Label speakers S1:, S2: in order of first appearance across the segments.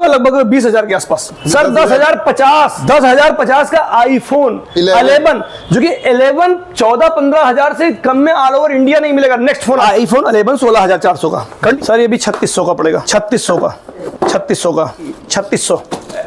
S1: लगभग 20,000 के आसपास। सर 10,050 का आईफोन 11 जो कि 11 14-15 हजार से कम में ऑल ओवर इंडिया नहीं मिलेगा। नेक्स्ट फोन आईफोन 11 16,400 का। सर ये भी 3600 का पड़ेगा। 3600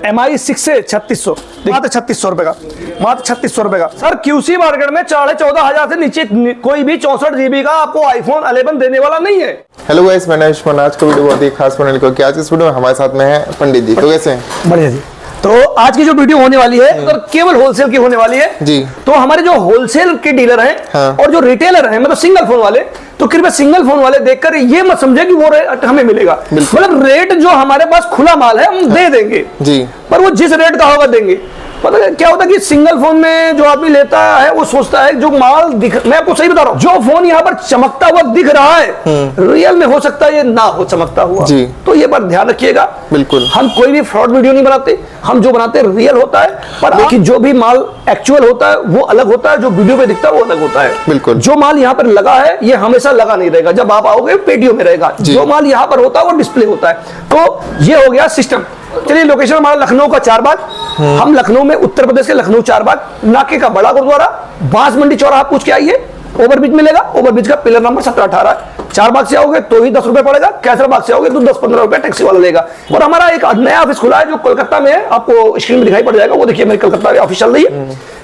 S1: MI 6 से 3600 मात्र 3600 रुपए का, मात्र 3600 रुपए का। सर QC मार्केट में 14,500 से नीचे कोई भी 64 GB का आपको आईफोन 11 देने वाला नहीं है।
S2: हेलो गाइस, मैं आयुष्मान। आज का वीडियो बहुत ही खास होने को, आज इस वीडियो में हमारे साथ में है पंडित जी। तो कैसे हैं?
S1: बढ़िया जी। तो आज की जो वीडियो होने वाली है तो केवल होलसेल की होने वाली है
S2: जी।
S1: तो हमारे जो होलसेल के डीलर हैं
S2: हाँ।
S1: और जो रिटेलर हैं, मतलब सिंगल फोन वाले, तो कृपया सिंगल फोन वाले देखकर ये मत समझे कि वो रेट हमें मिलेगा। मतलब रेट जो हमारे पास खुला माल है हम दे देंगे
S2: जी,
S1: पर वो जिस रेट का होगा देंगे। पता है क्या होता है कि सिंगल फोन में जो आदमी लेता है वो सोचता है जो माल दिख, मैं आपको सही बता रहा हूँ, जो फोन यहाँ पर चमकता हुआ दिख रहा है रियल में हो सकता है ये ना हो चमकता हुआ
S2: जी।
S1: तो ये बात ध्यान रखिएगा।
S2: बिल्कुल,
S1: हम कोई भी फ्रॉड वीडियो नहीं बनाते, हम जो बनाते हैं रियल होता है, पर लेकिन जो भी माल एक्चुअल होता है वो अलग होता है, जो वीडियो में दिखता है वो अलग होता है।
S2: बिल्कुल।
S1: जो माल यहाँ पर लगा है ये हमेशा लगा नहीं रहेगा, जब आप आओगे पेटियों में रहेगा। जो माल यहाँ पर होता है वो डिस्प्ले होता है। तो ये हो गया सिस्टम। चलिए, लोकेशन हमारा लखनऊ का चारबाग। हम लखनऊ में, उत्तर प्रदेश के लखनऊ चारबाग, नाके का बड़ा गुरुद्वारा, बांस मंडी चौराहा पूछ के आइए, ओवरब्रिज मिलेगा। ओवरब्रिज का पिलर नंबर 17-18। चारबाग से आओगे तो ही 10 रुपए पड़ेगा, कैसरबाग से आओगे तो 10-15 रुपए टैक्सी वाला लेगा। और हमारा एक नया ऑफिस खुला है जो कोलकाता में है, आपको स्क्रीन में दिखाई पड़ जाएगा, वो देखिए मेरे कलकत्ता में ऑफिस चल रही है।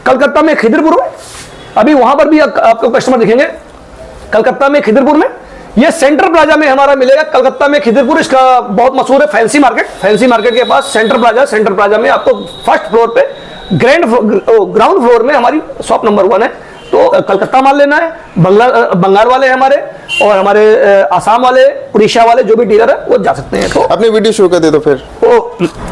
S1: कलकत्ता में खिदिरपुर में, अभी वहां पर भी आपको कस्टमर दिखेंगे। कलकत्ता में खिदिरपुर में, ये सेंट्रल प्लाजा में हमारा मिलेगा। कलकत्ता में खिदिरपुर, इसका बहुत मशहूर है फैंसी मार्केट। फैंसी मार्केट के पास सेंट्रल प्लाजा, सेंट्रल प्लाजा में आपको फर्स्ट फ्लोर पे ग्राउंड फ्लोर में हमारी शॉप नंबर 1 है। तो कलकत्ता माल लेना है, बंगाल वाले हमारे और हमारे आसाम वाले, उड़ीसा वाले जो भी डीलर है वो जा सकते हैं। तो
S2: अपनी वीडियो शुरू कर दे तो फिर।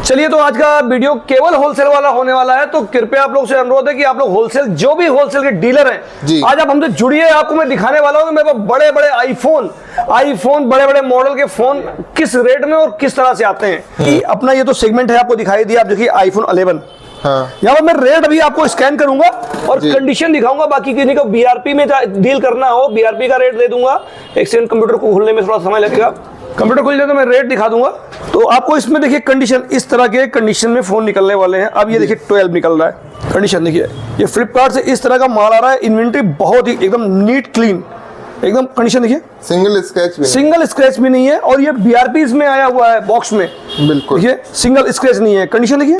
S1: चलिए, तो आज का वीडियो केवल होलसेल वाला होने वाला है। तो कृपया आप लोग से अनुरोध है कि आप लोग होलसेल, जो भी होलसेल के डीलर हैं, आज आप हमसे जुड़िए। आपको मैं दिखाने वाला हूँ मेरे पास बड़े बड़े आईफोन बड़े बड़े मॉडल के फोन किस रेट में और किस तरह से आते हैं। अपना ये तो सेगमेंट है, आपको दिखाई दिया। आप देखिए आईफोन 11,
S2: हाँ।
S1: यहाँ पर मैं रेट भी आपको स्कैन करूंगा और कंडीशन दिखाऊंगा। बाकी किसी को बीआरपी में डील करना हो, बीआरपी का रेट दे दूंगा। एक सेकंड, कंप्यूटर को खोलने में थोड़ा समय लगेगा। कंप्यूटर खोल जाए तो मैं रेट दिखा दूंगा। तो आपको इसमें देखिए कंडीशन, इस तरह के कंडीशन में फोन निकलने वाले हैं। अब ये देखिए 12 निकल रहा है। कंडीशन देखिए, ये फ्लिपकार्ट से इस तरह का माल आ रहा है। इन्वेंट्री बहुत ही एकदम नीट क्लीन, एकदम कंडीशन देखिए, सिंगल स्क्रैच भी नहीं है। और ये बीआरपी में आया हुआ है बॉक्स में। बिल्कुल, देखिए सिंगल स्क्रैच नहीं है। कंडीशन देखिए,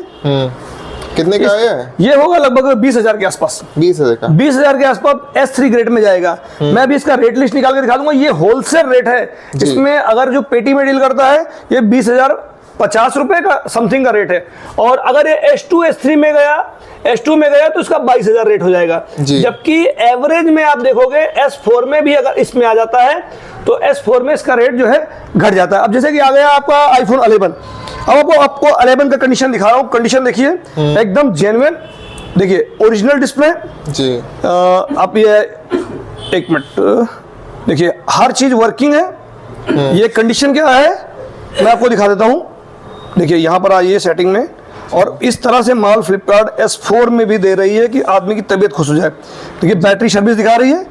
S2: कितने का है? ये
S1: होगा लगभग 20,000 के आसपास।
S2: 20,000 का,
S1: 20,000 के आसपास S3 ग्रेड में जाएगा। मैं अभी इसका रेट लिस्ट निकाल के दिखा दूंगा। ये होलसेल रेट है। इसमें अगर जो पेटी में डील करता है ये 20,050 रुपए का समथिंग का रेट है। और अगर ये S2 S3 में गया, S2 में गया तो इसका 22,000 रेट हो जाएगा। जबकि एवरेज में आप देखोगे S4 में भी अगर इसमें आ जाता है तो S4 में इसका रेट जो है घट जाता है। अब जैसे कि आ गया आपका आईफोन 11, अब आपको 11 का कंडीशन दिखा रहा हूँ। कंडीशन देखिए एकदम जेन्युइन, देखिए ओरिजिनल डिस्प्ले जी। आप ये एक मिनट देखिए, हर चीज वर्किंग है। ये कंडीशन क्या है मैं आपको दिखा देता हूँ। देखिए यहाँ पर आइए सेटिंग में, और इस तरह से माल फ्लिपकार्ट S4 में भी दे रही है कि आदमी की तबीयत खुश हो जाए। देखिए बैटरी सर्विस दिखा रही है,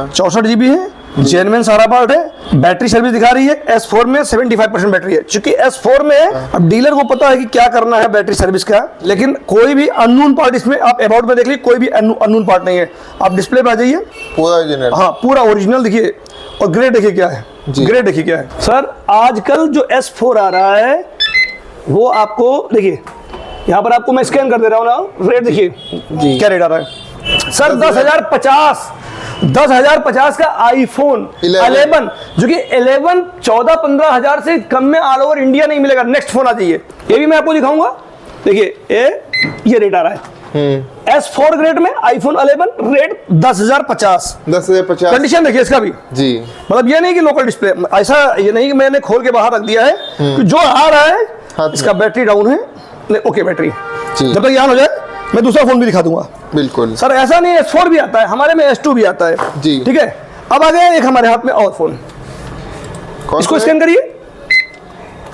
S1: 64 GB है, जेन्युइन सारा पार्ट है। बैटरी सर्विस दिखा रही है। S4 में 75% बैटरी है। चूंकि S4 में है, अब डीलर को पता है कि क्या करना है बैटरी सर्विस का, लेकिन कोई भी अननोन पार्ट इसमें, आप अबाउट में देख लीजिए, कोई भी अननोन पार्ट नहीं है। आप डिस्प्ले पे आ जाइए, पूरा ओरिजिनल, हाँ पूरा ओरिजिनल देखिए। और ग्रेड देखिए क्या है, ग्रेड देखिए क्या है। सर आजकल जो S4 आ रहा है वो आपको देखिए, यहाँ पर आपको मैं स्कैन कर दे रहा हूँ ना, रेट देखिए क्या रेट आ रहा है। सर 10,050 का आईफोन 11 जो कि 11 14-15 हजार से कम में ऑल ओवर इंडिया नहीं मिलेगा। नेक्स्ट फोन आ जाइए, ये भी मैं आपको दिखाऊंगा। देखिए ये रेट आ रहा है S4 ग्रेड में आईफोन 11, रेट 10,050। कंडीशन देखिए इसका भी जी। मतलब ये नहीं कि लोकल डिस्प्ले, ऐसा ये नहीं कि मैंने खोल के बाहर रख दिया है। कि जो आ रहा है इसका बैटरी डाउन है, ओके बैटरी, जब तक यहाँ हो जाए मैं दूसरा फोन भी दिखा दूंगा। बिल्कुल सर, ऐसा नहीं है, S4 भी आता है हमारे में, S2 भी आता है जी। ठीक है, अब आ गया एक हमारे हाथ में और फोन, इसको स्कैन करिए।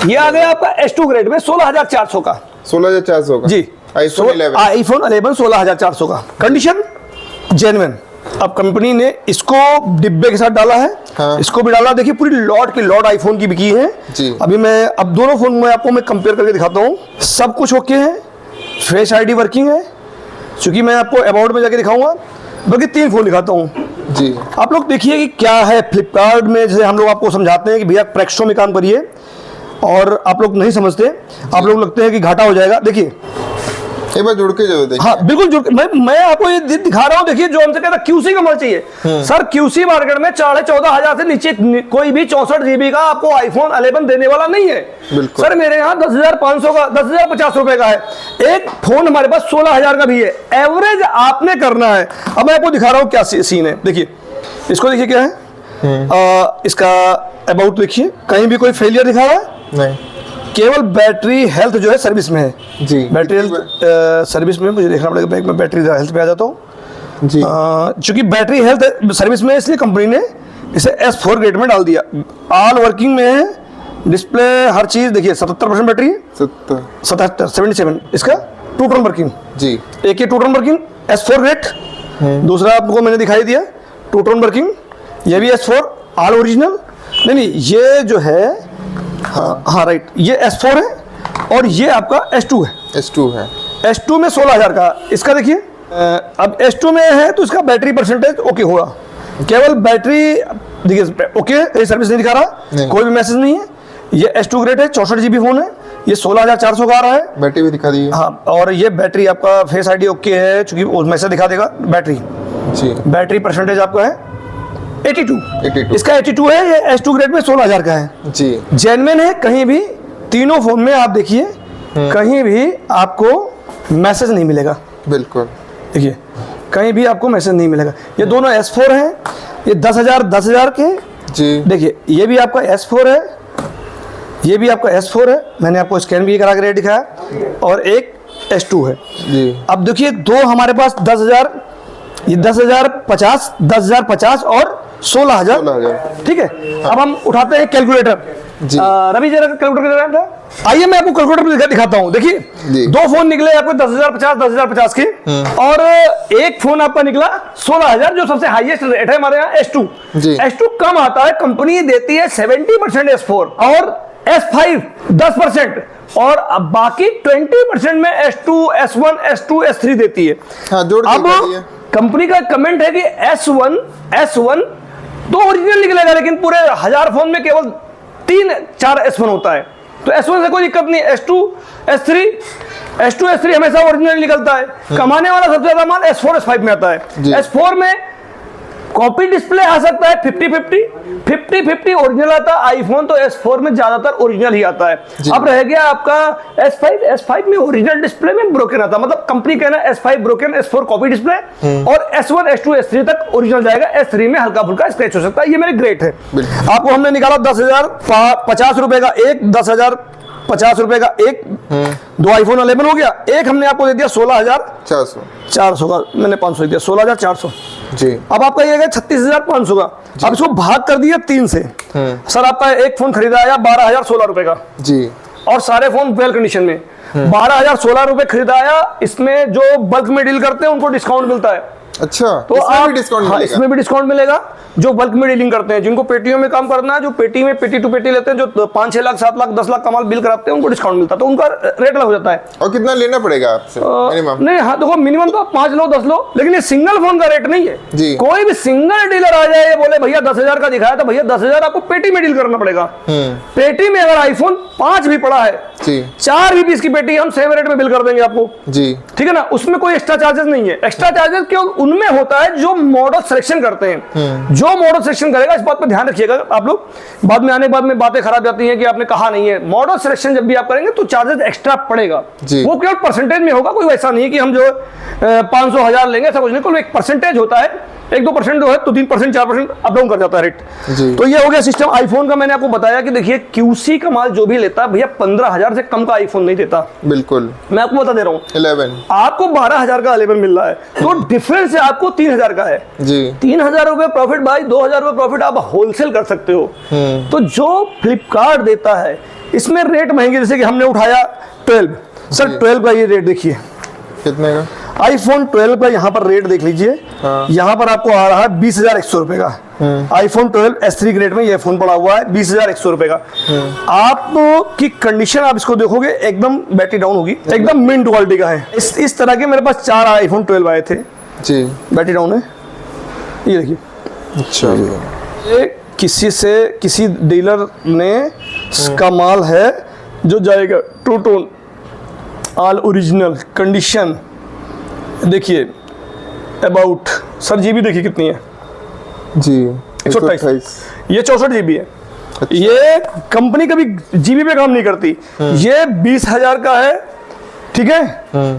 S1: ये आ गया आपका S2 ग्रेड में 16,400 का। 16,400 का जी, आईफोन 11 16,400 का। कंडीशन जेन्युइन, अब कंपनी ने इसको डिब्बे के साथ डाला है,
S2: हाँ।
S1: इसको भी डाला। देखिए पूरी लॉट की लॉट आईफोन की बिकी है
S2: जी।
S1: अभी मैं अब दोनों फोन में आपको मैं कंपेयर करके दिखाता हूँ। सब कुछ ओके है, फेस आईडी वर्किंग है, क्योंकि मैं आपको अबाउट में जाके दिखाऊंगा, बल्कि 3 फोन दिखाता हूँ
S2: जी।
S1: आप लोग देखिए कि क्या है फ्लिपकार्ट में। जैसे हम लोग आपको समझाते हैं कि भैया प्रेक्सो में काम करिए, और आप लोग नहीं समझते, आप लोग लगते हैं कि घाटा हो जाएगा। देखिए
S2: एक बार जुड़ के जो देखिए।
S1: हाँ बिल्कुल जुड़, मैं आपको ये दिखा रहा हूँ। देखिए जो हमसे कहता क्यूसी का माल चाहिए, सर क्यूसी मार्केट में 14,500 से नीचे कोई भी 64 GB का आपको आईफोन 11 देने वाला नहीं है।
S2: बिल्कुल।
S1: सर मेरे यहाँ 10,500 का 10,050 रुपए का है, एक फोन हमारे पास 16,000 का भी है। एवरेज आपने करना है। अब मैं आपको दिखा रहा हूँ क्या सीन है। देखिए इसको, देखिए क्या है, इसका अबाउट देखिए, कहीं भी कोई फेलियर दिखा है
S2: नहीं,
S1: केवल बैटरी हेल्थ जो है सर्विस में है
S2: जी।
S1: बैटरी हेल्थ सर्विस में मुझे देखना पड़ेगा। बैग में बैटरी हेल्थ पे आ जाता हूँ
S2: जी।
S1: चूंकि बैटरी हेल्थ सर्विस में है, इसलिए कंपनी ने इसे S4 ग्रेड में डाल दिया। ऑल वर्किंग में है, डिस्प्ले हर चीज देखिए 77% बैटरी, 77 इसका 2 टोन वर्किंग
S2: जी।
S1: एक ये 2 टोन वर्किंग S4 ग्रेड। दूसरा आपको मैंने दिखाई दिया 2 टोन वर्किंग, ये भी S4 ऑल ओरिजिनल। नहीं ये जो है हाँ राइट, ये S4 है और ये आपका S2 है।
S2: S2 है।
S1: S2 में 16,000 का। इसका देखिए अब S2 में है तो इसका बैटरी परसेंटेज ओके होगा, केवल बैटरी देखिए ओके, ये सर्विस नहीं दिखा रहा, कोई भी मैसेज नहीं है। ये S2 ग्रेड है, 64 GB फोन है, ये 16,400 का आ रहा है।
S2: बैटरी भी दिखा दी।
S1: हाँ, और ये बैटरी आपका फेस आईडी ओके है, चूंकि उस मैसेज दिखा देगा बैटरी।
S2: जी।
S1: बैटरी परसेंटेज आपका है 82।
S2: 82
S1: इसका 82 है, ये S2 ग्रेड में 16,000 का है
S2: जी।
S1: जेन्युइन है। कहीं भी तीनों फोन में आप देखिए कहीं भी आपको मैसेज नहीं मिलेगा।
S2: बिल्कुल।
S1: देखिए कहीं भी आपको मैसेज नहीं मिलेगा। ये दोनों S4 हैं, ये 10,000 के
S2: जी।
S1: देखिए ये भी आपका S4 है, ये भी आपका S4 है, मैंने आपको स्कैन भी करा के रेट दिखाया, और एक S2 है
S2: जी।
S1: अब देखिए दो हमारे पास 10,000, ये 10,050 और 16,000 ठीक है। अब हम उठाते हैं कैलकुलेटर
S2: जी।
S1: रवि जरा कैलकुलेटर कितना था, आइए मैं आपको कैलकुलेटर दिखाता हूँ। देखिए
S2: जी।
S1: 2 फोन निकले आपको 10,050 के, और एक फोन आपका निकला 16,000 जो सबसे हाईएस्ट रेट है हमारे यहाँ S2।
S2: जी।
S1: S2 कम आता है, कंपनी देती है 70% S4 और S5 10%, और अब बाकी 20% में S2, S1, S2, S3 देती है।
S2: हाँ, जोड़ के
S1: अब
S2: दिखा दिया।
S1: कंपनी का कमेंट है कि S1 तो ओरिजिनल निकलेगा, लेकिन पूरे 1000 फोन में केवल 3-4 S1 होता है, तो S1 से कोई दिक्कत नहीं। S2, S3 हमेशा ओरिजिनल निकलता है। कमाने वाला सबसे ज्यादा माल S4, S5 में आता
S2: जी।
S1: है। S4 में कॉपी डिस्प्ले आ सकता है 50-50 ओरिजिनल आता है। आईफोन तो S4 में ज्यादातर ओरिजिनल ही आता है। अब रह गया आपका S5 में ओरिजिनल डिस्प्ले में ब्रोकन आता है, मतलब कंपनी कहना S5 broken, S4 copy display, और S1, S2, S3 तक ओरिजिनल जाएगा। S3 में हल्का फुल्का स्क्रैच हो सकता है। ये मेरे ग्रेट है। आपको हमने निकाला 10,050 रुपए का एक, 10,050 रुपए का एक, 2 आईफोन 11 हो गया। एक हमने आपको दे दिया 16,400 का, मैंने 500 दिया, 16,400
S2: जी।
S1: अब आपका ये है 36,500 का। अब इसको भाग कर दिया 3 से, सर आपका एक फोन खरीदा आया 12,016 रुपए का
S2: जी।
S1: और सारे फोन वेल कंडीशन में 12,016 रुपए खरीदा आया। इसमें जो बल्क में डील करते हैं उनको डिस्काउंट मिलता है।
S2: अच्छा,
S1: तो
S2: इसमें
S1: आप
S2: भी डिस्काउंट
S1: हाँ,
S2: मिलेगा?
S1: इसमें भी डिस्काउंट मिलेगा। जो बल्क में डीलिंग करते हैं, जिनको पेटियों में काम करना है, जो पेटी टू पेटी लेते हैं, जो 5-6 लाख 7 लाख 10 लाख का माल बिल कराते हैं, उनको डिस्काउंट मिलता है, तो उनका रेट अलग हो जाता है।
S2: और कितना लेना पड़ेगा आपसे मिनिमम?
S1: नहीं हाँ देखो, मिनिमम तो 5 लो 10 लो, लेकिन ये सिंगल फोन का रेट नहीं है
S2: जी।
S1: कोई भी सिंगल डीलर आ जाए बोले भैया 10,000 का दिखाया, तो भैया 10,000 आपको पेटी में डील करना पड़ेगा। पेटी में अगर आईफोन 5 भी पड़ा है
S2: जी,
S1: 4 भी पीस की पेटी हम सेम रेट में बिल कर देंगे आपको
S2: जी।
S1: ठीक है ना। उसमें कोई एक्स्ट्रा चार्जेस नहीं है। एक्स्ट्रा चार्जेस केवल उनमें होता है जो मॉडल सिलेक्शन करते हैं। जो मॉडल सिलेक्शन करेगा, इस बात पर ध्यान रखिएगा आप लोग, बाद में आने के बाद में बातें खराब जाती हैं कि आपने कहा नहीं है। मॉडल सिलेक्शन जब भी आप करेंगे तो चार्जेस एक्स्ट्रा पड़ेगा, वो केवल परसेंटेज में होगा। कोई वैसा नहीं है कि हम जो 500 1000 लेंगे ऐसा कुछ नहीं, कोई एक परसेंटेज होता है। 1-2% जो है तो 3% 4% अप डाउन कर जाता है रेट। तो ये हो गया सिस्टम। आईफोन का मैंने आपको बताया कि देखिए क्यूसी का माल जो भी लेता है भैया 15,000 से कम का आईफोन नहीं देता।
S2: बिल्कुल,
S1: मैं आपको बता दे रहा हूँ
S2: 11
S1: आपको 12,000 का 11 मिल रहा है, तो डिफरेंस है आपको 3,000 का है
S2: जी।
S1: 3,000 रुपए प्रॉफिट भाई, 2,000 रुपए प्रॉफिट आप होलसेल कर सकते हो। तो जो फ्लिपकार्ट देता है इसमें रेट महंगे, जैसे कि हमने उठाया 12, सर 12 का ये रेट देखिए
S2: कितने का?
S1: आईफोन 12 का यहाँ पर रेट देख लीजिए। यहाँ पर आपको आ रहा है 20,100 रुपए का। आईफोन 12 S3 ग्रेड में ये फोन पड़ा हुआ है 20,100 रुपए का। आप की कंडीशन आप इसको देखोगे एकदम बैटरी डाउन होगी, एकदम मिंट क्वालिटी का है। इस तरह के मेरे पास 4 आईफोन 12 आए थे
S2: जी,
S1: बैटरी डाउन है। ये देखिए,
S2: अच्छा,
S1: ये किसी डीलर ने इसका माल है जो जाएगा two tone all original condition. देखिए अबाउट सर जीबी देखिए कितनी है
S2: जी,
S1: 128। ये 64 जीबी है। अच्छा। ये कंपनी कभी जीबी पे काम नहीं करती। ये 20,000 का है, ठीक है।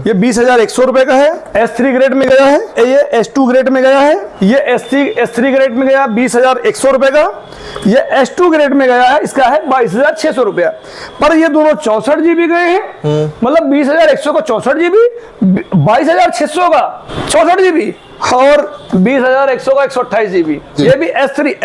S1: ये 20,100 रुपए का है। S3 ग्रेड में गया है, ये S2 ग्रेड में गया है। ये S3 ग्रेड में गया 20,100 रुपए का। ये S2 ग्रेड में गया है, इसका है 22,600 रुपया। पर ये दोनों 64 जीबी गए हैं, मतलब 20,100 का 64 जीबी, 22,600 का 64 जीबी और 20,100 का 128 जीबी। ये भी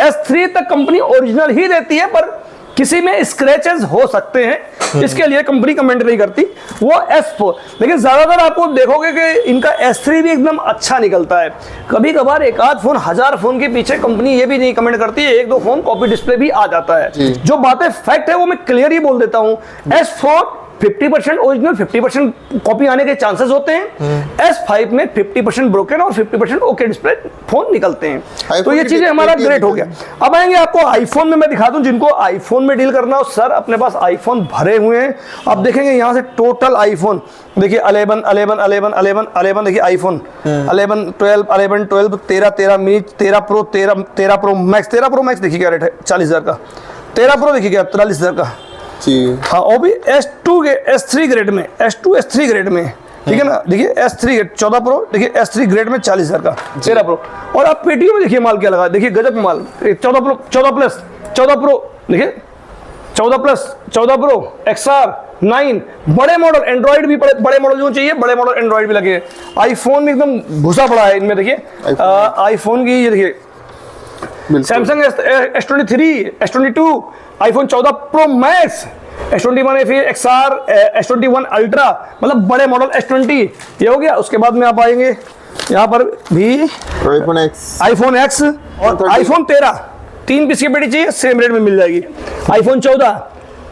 S1: S3 तक कंपनी ओरिजिनल ही देती है, पर किसी में स्क्रैचेस हो सकते हैं, इसके लिए कंपनी कमेंट नहीं करती। वो S4, लेकिन ज्यादातर आपको देखोगे कि इनका S3 भी एकदम अच्छा निकलता है। कभी कभार एक आध फोन, 1000 फोन के पीछे कंपनी ये भी नहीं कमेंट करती है, 1-2 फोन कॉपी डिस्प्ले भी आ जाता है। जो बातें फैक्ट है वो मैं क्लियर ही बोल देता हूँ। S4 50% ओरिजिनल, 50% कॉपी आने के चांसेस होते हैं। S5 में 50% ब्रोकन और 50% ओके डिस्प्ले फोन निकलते हैं। तो ये चीजें हमारा ग्रेट हो गया। अब आएंगे आपको आईफोन में, मैं दिखा दूं जिनको आईफोन में डील करना हो। सर अपने पास आईफोन भरे हुए हैं। आप देखेंगे यहाँ से टोटल आईफोन देखिए 11 देखिए iPhone 11, 12, 13 mini, 13 pro max. 13 pro max देखिए क्या रेट है, 40,000 का। 13 प्रो देखिए क्या 43,000 का जी। हाँ, वो भी S3 ग्रेड में, S3 ग्रेड में, ठीक है ना। देखिए S3 14 प्रो, देखिए S3 ग्रेड में 40,000 का 13 प्रो। और आप पेटीएम में देखिए माल क्या लगा, देखिए गजब माल। 14 प्रो, 14 प्रो देखिए, 14 प्रो XR9 बड़े मॉडल, एंड्रॉइड भी बड़े मॉडल जो चाहिए, बड़े मॉडल एंड्रॉइड भी लगे हैं। आईफोन भी एकदम घुसा पड़ा है इनमें। देखिए आईफोन की ये देखिए, Samsung S23, S22, iPhone 14 pro max, S21 FE XR, S21 ultra, मतलब बड़े मॉडल S20 ये हो गया। उसके बाद में आप आएंगे यहाँ पर भी आईफोन X और आईफोन 13, 3 पीस की पेटी चाहिए, सेम रेट में मिल जाएगी। IPhone 14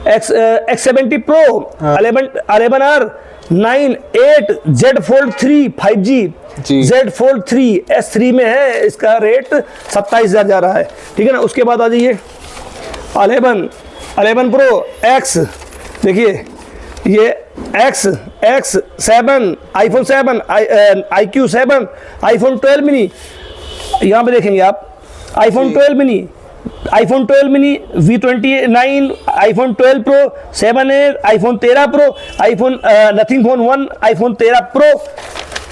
S1: X70 Pro, 11R 9, 8, Z Fold 3 5G, Z Fold 3 S3 में है, इसका रेट 27,000 जा रहा है, ठीक है ना। उसके बाद आ जाइए 11 Pro X, देखिए ये X7, iPhone 7, IQ7, iPhone 12 mini, यहाँ पे देखेंगे आप iPhone 12 mini, iPhone 12 mini V29, iPhone 12 pro 7A, iPhone 13 pro, iPhone nothing phone 1, iPhone 13 pro,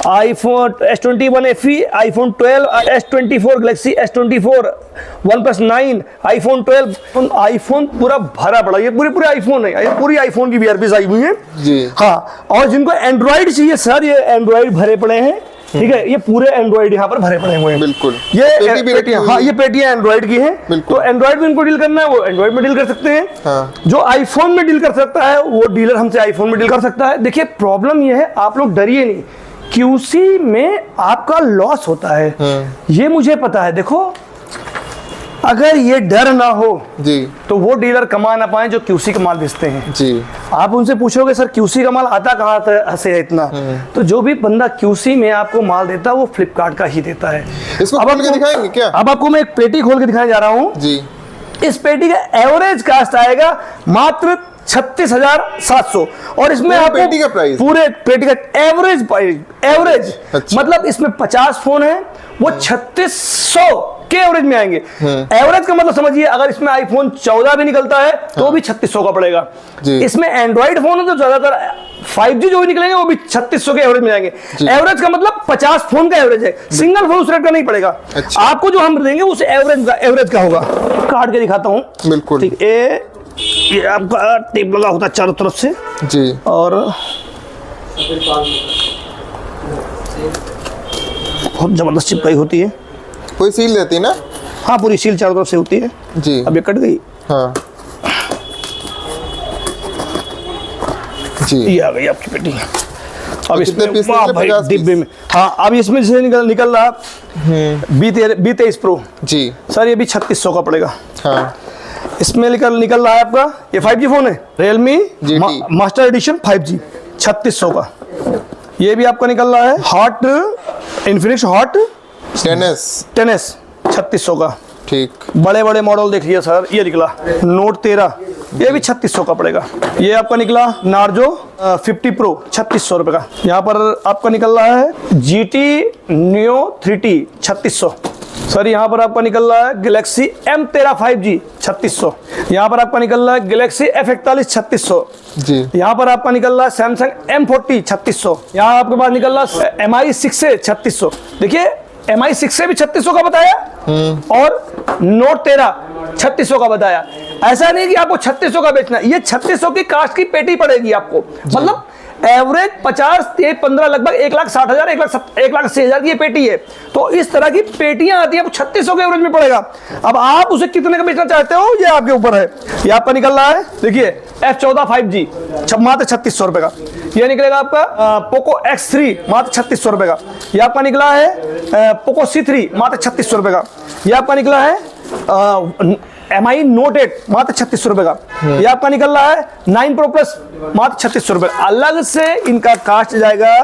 S1: iPhone S21 FE, iPhone 12, S24 Galaxy, S24, OnePlus 9, iPhone 12, iPhone पूरा भरा पड़ा। ये पूरे आईफोन है, ये पूरी आईफोन की VRPs आई हुई है जी। हाँ, और जिनको एंड्रॉइड चाहिए सर, ये एंड्रॉइड भरे पड़े हैं, ठीक है। ये पूरे एंड्रॉइड यहाँ पर भरे पड़े हुए हैं, बिल्कुल। ये पेटियां, हाँ ये पेटियां एंड्रॉइड की हैं, तो एंड्रॉइड में इनको डील करना है वो एंड्रॉइड में डील कर सकते हैं। हाँ। जो आईफोन में डील कर सकता है वो डीलर हमसे आईफोन में डील कर सकता है। देखिए प्रॉब्लम ये है, आप लोग डरिए नहीं, QC में आपका लॉस होता है, ये मुझे पता है। देखो अगर ये डर ना हो जी, तो वो डीलर कमा ना पाए जो QC का माल बेचते हैं जी। आप उनसे पूछोगे सर QC का माल आता कहाँ से है इतना, तो जो भी बंदा QC में आपको माल देता है वो फ्लिपकार्ट का ही देता है। इसको खोल के दिखाएंगे क्या? अब आपको मैं एक पेटी खोल के दिखाने जा रहा हूँ जी। इस पेटी का एवरेज कास्ट आएगा मात्र 36,700 और इसमें आपको पेटी का प्राइस, पूरे पेटी का एवरेज प्राइस, एवरेज मतलब इसमें 50 फोन है, वो 3600 के एवरेज में आएंगे। एवरेज का मतलब समझिए, अगर इसमें आईफोन 14 भी निकलता है तो भी 3600 का पड़ेगा। इसमें एंड्रॉइड फोन है तो ज्यादातर 5G जो भी निकलेंगे वो भी 3600 के एवरेज में आएंगे। एवरेज का मतलब 50 फोन का एवरेज है, सिंगल फोन उस रेट का नहीं पड़ेगा। आपको जो हम देंगे उस एवरेज का होगा। काट के दिखाता हूँ, बिल्कुल ठीक। ये आपका टेप लगा होता है चारों तरफ से जी, और बहुत जबरदस्त चिपकाई होती है।
S2: कोई सील रहती है ना?
S1: हाँ, पूरी सील चारों तरफ से होती है जी। अब ये कट गई, हाँ जी, ये आ गई आपकी पेटी। अब
S2: कितने
S1: इसमें
S2: पीस
S1: वाह
S2: निकले?
S1: भाई
S2: 50
S1: डिब्बे में। हाँ, अब इसमें जैसे निकल रहा B23 Pro,
S2: जी
S1: सर ये भी 3600 का पड़ेगा।
S2: हाँ
S1: इसमें निकल रहा है आपका, ये 5G फोन है, Realme
S2: GT
S1: master addition 5G 3600 का। ये भी आपका निकल रहा है हॉट, इन्फिनिक्स हॉट 10s 3600 का।
S2: ठीक,
S1: बड़े बड़े मॉडल देखिए सर, ये निकला Note 13, ये भी 3600 का पड़ेगा। ये आपका निकला नार्जो 50 Pro 3600 रुपए का। यहाँ पर आपका निकल रहा है GT Neo 3T 3600। सर यहाँ पर आपका निकल रहा है Galaxy M13 5G 3600। यहाँ पर आपका निकल रहा है Galaxy F41 3600।
S2: जी
S1: यहाँ पर आपका निकल रहा है Samsung M40 3600। यहाँ आपके पास निकल रहा है MI6 से 3600। देखिए MI6 से भी 3600 का बताया और Note 13 3600 का बताया। ऐसा नहीं कि आपको 3600 का बेचना है, ये 3600 की कास्ट की पेटी पड़ेगी आपको, मतलब एवरेज 50 से 15 लगभग 1,60,000 1,80,000 की ये पेटी है। तो इस तरह की पेटियां आती हैं, 3600 के एवरेज में पड़ेगा। अब आप उसे कितने का बेचना चाहते हो ये आपके ऊपर है। ये आपका निकल रहा है, देखिए F14 5G मात्र 3600 रुपए का। ये निकलेगा आपका पोको X3 मात्र 3600 रुपए का। ये आपका निकला है पोको C3 मात्र 3600 रुपए का। ये आपका निकला है MI Note 8 मात्र 3600 रुपए का। ये आपका निकल रहा है 9 Pro Plus मात्र 3600 रुपए। अलग से इनका कास्ट जाएगा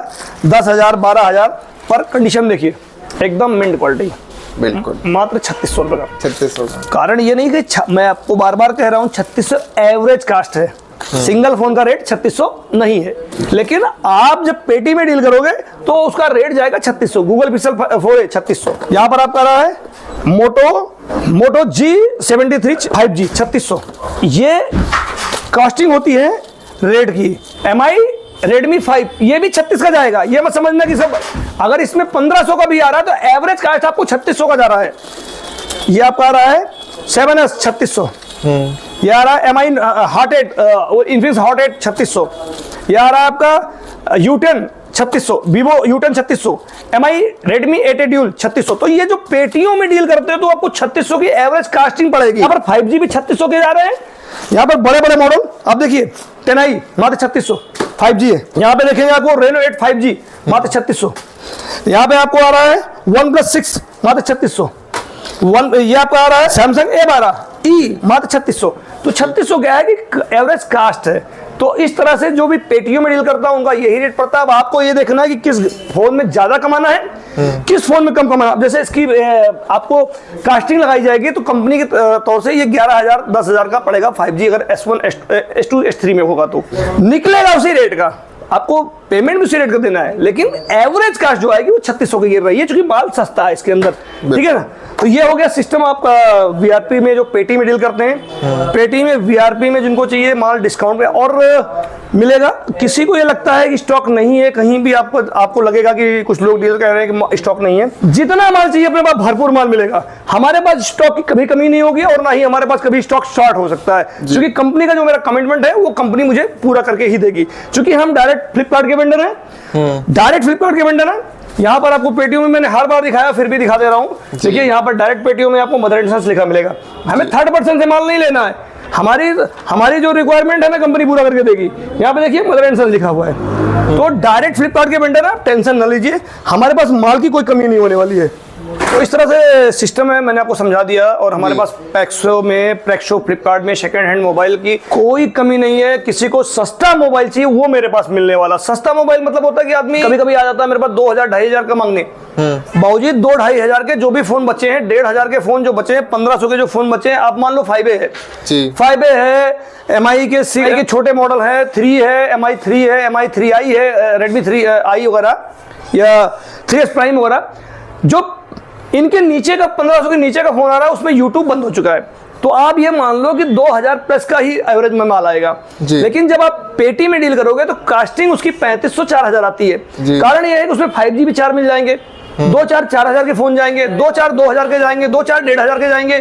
S1: 10,000 12,000 पर। कंडीशन देखिए एकदम मिंट क्वालिटी,
S2: बिल्कुल
S1: मात्र 3600 रुपए का।
S2: 3600 का।
S1: कारण ये नहीं कि मैं आपको बार बार कह रहा हूँ 3600 एवरेज कास्ट है, सिंगल फोन का रेट 3600 नहीं है। लेकिन आप जब पेटी में डील करोगे तो उसका रेट जाएगा 3600। गूगल पिक्सल 4 है 3600। यहाँ पर आपका रहा है मोटो G73 5G 3600। ये कास्टिंग होती है रेट की। MI Redmi 5 ये भी 36 का जाएगा। ये मत समझना कि सब, अगर इसमें 1500 का भी आ रहा है तो एवरेज कास्ट आपको 3600 का जा रहा है। ये आपका आ रहा है 7S 3600। ये आ रहा है MI Hot 8 Infinix Hot 8 3600। ये आ रहा है आपका U10 3600, Vivo U10 3600, MI Redmi 8A Dual 3600। तो ये जो पेटियों में डील करते हैं तो आपको 3600 की एवरेज कास्टिंग पड़ेगी। यहाँ पर 5G भी 3600 के जा रहे हैं। यहाँ पर बड़े बड़े मॉडल आप देखिए 10i मात्र 3600 5G है। यहाँ पे देखेंगे आपको Reno 8 5G मात्र 3600। यहाँ पे आपको आ रहा है OnePlus 6 मात्र 3600। ये आपका आ रहा है Samsung A12e मात्र 3600। तो 3600 क्या है कि एवरेज कास्ट है। तो इस तरह से जो भी पेटियों में डील करता है उनका यही रेट पड़ता है। अब आपको ये देखना है कि किस फोन में ज्यादा कमाना है, किस फोन में कम कमाना है। जैसे इसकी आपको कास्टिंग लगाई जाएगी तो कंपनी के तौर से ये 11,000 10,000 का पड़ेगा 5G। अगर S1 S2 S3 में होगा तो निकलेगा उसी रेट का, आपको पेमेंट भी उसी रेट का देना है। लेकिन एवरेज कास्ट जो आएगी वो 3600 की गिर रही है, क्योंकि माल सस्ता है इसके अंदर, ठीक है ना। तो ये हो गया सिस्टम आपका वीआरपी में, जो पेटी में डील करते हैं। पेटी में वीआरपी में जिनको चाहिए माल डिस्काउंट पे और मिलेगा। किसी को ये लगता है कि स्टॉक नहीं है कहीं भी, आपको लगेगा कि कुछ लोग डील कह रहे हैं कि स्टॉक नहीं है, जितना माल चाहिए अपने पास भरपूर माल मिलेगा। हमारे पास स्टॉक की कभी कमी नहीं होगी और ना ही हमारे पास कभी स्टॉक शॉर्ट हो सकता है, क्योंकि कंपनी का जो मेरा कमिटमेंट है वो कंपनी मुझे पूरा करके ही देगी। क्योंकि हम डायरेक्ट फ्लिपकार्ट के वेंडर हैं, डायरेक्ट फ्लिपकार्ट के वेंडर हैं। यहाँ पर आपको पेटियों में मैंने हर बार दिखाया, फिर भी दिखा दे रहा हूँ। देखिए यहाँ पर डायरेक्ट पेटियों में आपको मदर इंश्योरेंस लिखा मिलेगा। हमें थर्ड पर्सन से माल नहीं लेना है, हमारी जो रिक्वायरमेंट है ना कंपनी पूरा करके देगी। यहाँ पे देखिए मदर इंश्योरेंस लिखा हुआ है। तो डायरेक्ट फ्लिपकार्ट के वेंडर आप टेंशन न लीजिए, हमारे पास माल की कोई कमी नहीं होने वाली है। तो इस तरह से सिस्टम है, मैंने आपको समझा दिया। और हमारे पास प्रेक्सो फ्लिपकार्ट में सेकंड हैंड मोबाइल की कोई कमी नहीं है। किसी को सस्ता मोबाइल चाहिए वो मेरे पास मिलने वाला। सस्ता मोबाइल मतलब होता है कि आदमी कभी कभी आ जाता है मेरे पास 2,000 2,500 का मांगने। बाबूजी 2,000-2,500 के जो भी फोन बचे हैं, 1,500 के फोन जो बचे हैं, 1,500 के जो फोन बचे हैं, आप मान लो 5A है, 5A है, MI के C के छोटे मॉडल है, 3 है, MI 3 है, MI 3i है, Redmi 3i वगैरह या 3S Prime वगैरह, जो इनके नीचे का 1,500 के नीचे का फोन आ रहा है उसमें YouTube बंद हो चुका है। तो आप ये मान लो कि 2,000 प्लस का ही एवरेज में माल आएगा। लेकिन जब आप पेटी में डील करोगे तो कास्टिंग उसकी 3,500 4,000 आती है। कारण ये है कि उसमें 5G भी 4 मिल जाएंगे, 4 हजार के फोन जाएंगे, 2 हजार के जाएंगे, 1.5 हजार के जाएंगे।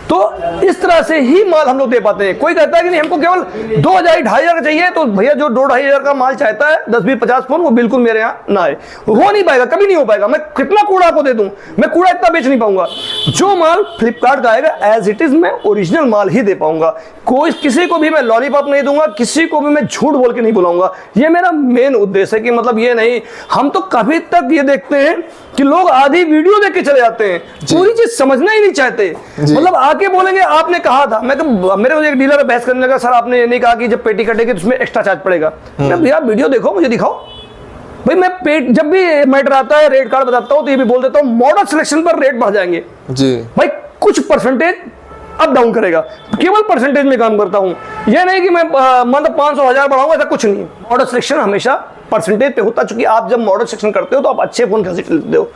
S1: तो इस तरह से ही माल हम लोग दे पाते हैं। कोई कहता है कि नहीं हमको केवल 2,000 2,500 का चाहिए, तो भैया जो 2-2.5 का माल चाहता है 10, 20, 50 फोन, वो बिल्कुल मेरे यहाँ ना आए। हो नहीं पाएगा, कभी नहीं हो पाएगा। मैं कितना कूड़ा आपको दे दूं, मैं कूड़ा इतना बेच नहीं पाऊंगा। जो माल फ्लिपकार्ट का आएगा एज इट इज मैं ओरिजिनल माल ही दे पाऊंगा। कोई किसी को भी मैं लॉलीपॉप नहीं दूंगा, किसी को भी मैं झूठ बोल के नहीं बुलाऊंगा। ये मेरा मेन उद्देश्य है कि मतलब ये नहीं, हम तो काफी तक ये देखते हैं कि लोग आधी वीडियो देख के चले जाते हैं, पूरी चीज समझना ही नहीं चाहते। मतलब आके बोलेंगे आपने कहा था, मैं तो मेरे को एक डीलर बहस करने लगा, सर आपने ये नहीं कहा कि जब पेटी कटेगी तो उसमें एक्स्ट्रा चार्ज पड़ेगा। मैं भैया वीडियो देखो, मुझे दिखाओ भाई। मैं पेट जब भी मैटर आता है रेट कार्ड बताता हूँ तो ये भी बोल देता हूँ मॉडल सिलेक्शन पर रेट बढ़ जाएंगे
S2: जी
S1: भाई, कुछ परसेंटेज अप डाउन करेगा, केवल परसेंटेज में काम करता हूं। यह नहीं कि मैं मतलब 500-1000 बढ़ाऊंगा, ऐसा कुछ नहीं। मॉडल सिलेक्शन हमेशा परसेंटेज पे होता, चूंकि आप जब मॉडल सिलेक्शन करते हो तो आप अच्छे फोन खरीद लेते हो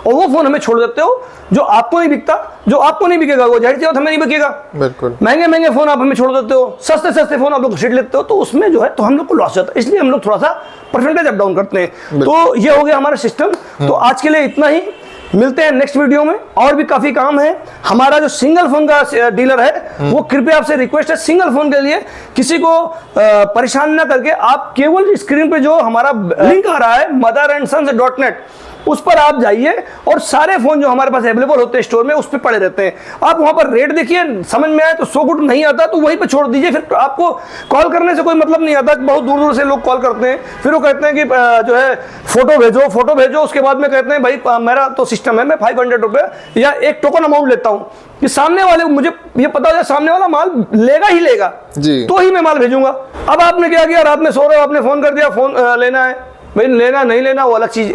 S1: और वो फोन हमें छोड़ देते हो जो आपको नहीं बिकता। जो आपको नहीं बिकेगा वो जाहिर सी बात हमें नहीं बिकेगा।
S2: बिल्कुल।
S1: महंगे फोन आप हमें छोड़ देते हो, सस्ते फोन आप लोग खरीद लेते हो, तो उसमें जो है तो हम लोग को लॉस जाता है। इसलिए हम लोग थोड़ा सा परसेंटेज अप डाउन करते हैं। तो ये हो गया हमारा सिस्टम। तो आज के लिए इतना ही, मिलते हैं नेक्स्ट वीडियो में। और भी काफी काम है। हमारा जो सिंगल फोन का डीलर है वो कृपया आपसे रिक्वेस्ट है, सिंगल फोन के लिए किसी को परेशान ना करके आप केवल स्क्रीन पे जो हमारा लिंक आ रहा है motherandsons.net, उस पर आप जाइए और सारे फोन जो हमारे पास अवेलेबल होते हैं स्टोर में उस पे पड़े रहते हैं। आप वहां पर रेट देखिए, समझ में आए तो सो गुड, नहीं आता तो वहीं पे छोड़ दीजिए। फिर आपको कॉल करने से कोई मतलब नहीं आता। बहुत दूर दूर से लोग कॉल करते हैं, फिर वो कहते हैं कि जो है फोटो भेजो। उसके बाद में कहते हैं भाई मेरा तो सिस्टम है, मैं 500 रुपये या एक टोकन अमाउंट लेता हूँ कि सामने वाले को मुझे ये पता हो जाए सामने वाला माल लेगा ही लेगा
S2: जी,
S1: तो ही मैं माल भेजूंगा। अब आपने क्या किया, रात में सो रहे हो, आपने फोन कर दिया फोन लेना है, भाई लेना नहीं लेना वो अलग चीज है।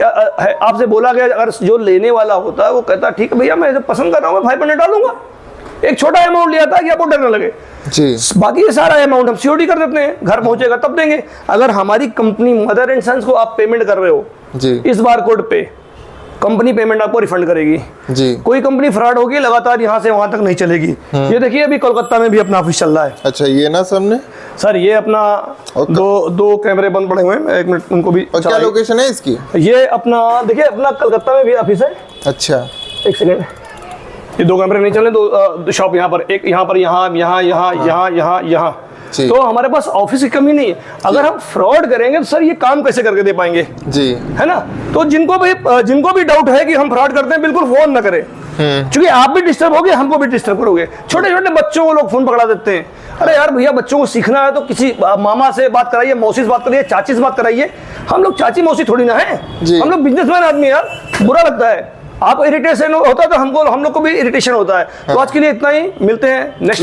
S1: आपसे बोला गया, अगर जो लेने वाला होता है वो कहता ठीक है भैया मैं जब पसंद कर रहा हूँ मैं 500 डालूंगा, एक छोटा अमाउंट लिया था कि आपको डर न लगे
S2: जी।
S1: बाकी ये सारा अमाउंट हम सीओडी कर देते हैं, घर पहुंचेगा तब देंगे। अगर हमारी कंपनी मदर एंड सन्स को आप पेमेंट कर रहे हो
S2: जी,
S1: इस बार कोड पे कंपनी पेमेंट आपको रिफंड करेगी जी। कोई कंपनी फ्रॉड होगी लगातार यहाँ से वहां तक नहीं चलेगी। ये देखिए अभी कोलकाता में भी अपना ऑफिस चल रहा है।
S2: अच्छा ये ना सामने
S1: सर, ये अपना दो कैमरे बंद पड़े हुए हैं, एक मिनट उनको भी।
S2: और क्या लोकेशन है इसकी?
S1: ये अपना देखिए अपना कलकत्ता में भी ऑफिस है।
S2: अच्छा
S1: एक सेकेंड, ये 2 कैमरे नहीं चले, 2 शॉप यहाँ पर, एक यहाँ पर, यहाँ। तो हमारे पास ऑफिस की कमी नहीं है। अगर हम फ्रॉड करेंगे तो सर ये काम कैसे करके दे पाएंगे जी, है ना। तो जिनको भी डाउट है कि हम फ्रॉड करते हैं, बिल्कुल फोन ना करें, क्योंकि आप भी डिस्टर्ब होगे, हमको भी डिस्टर्ब करोगे। छोटे छोटे बच्चों को लोग फोन पकड़ा देते हैं। अरे यार भैया बच्चों को सीखना है तो किसी मामा से बात कराइए, मौसी से बात कराइए, चाची से बात कराइए। हम लोग चाची मौसी थोड़ी ना है, हम लोग बिजनेसमैन आदमी, यार बुरा लगता है। आप इरिटेशन होता है तो हम लोग को भी इरिटेशन होता है। तो आज के लिए इतना ही, मिलते हैं नेक्स्ट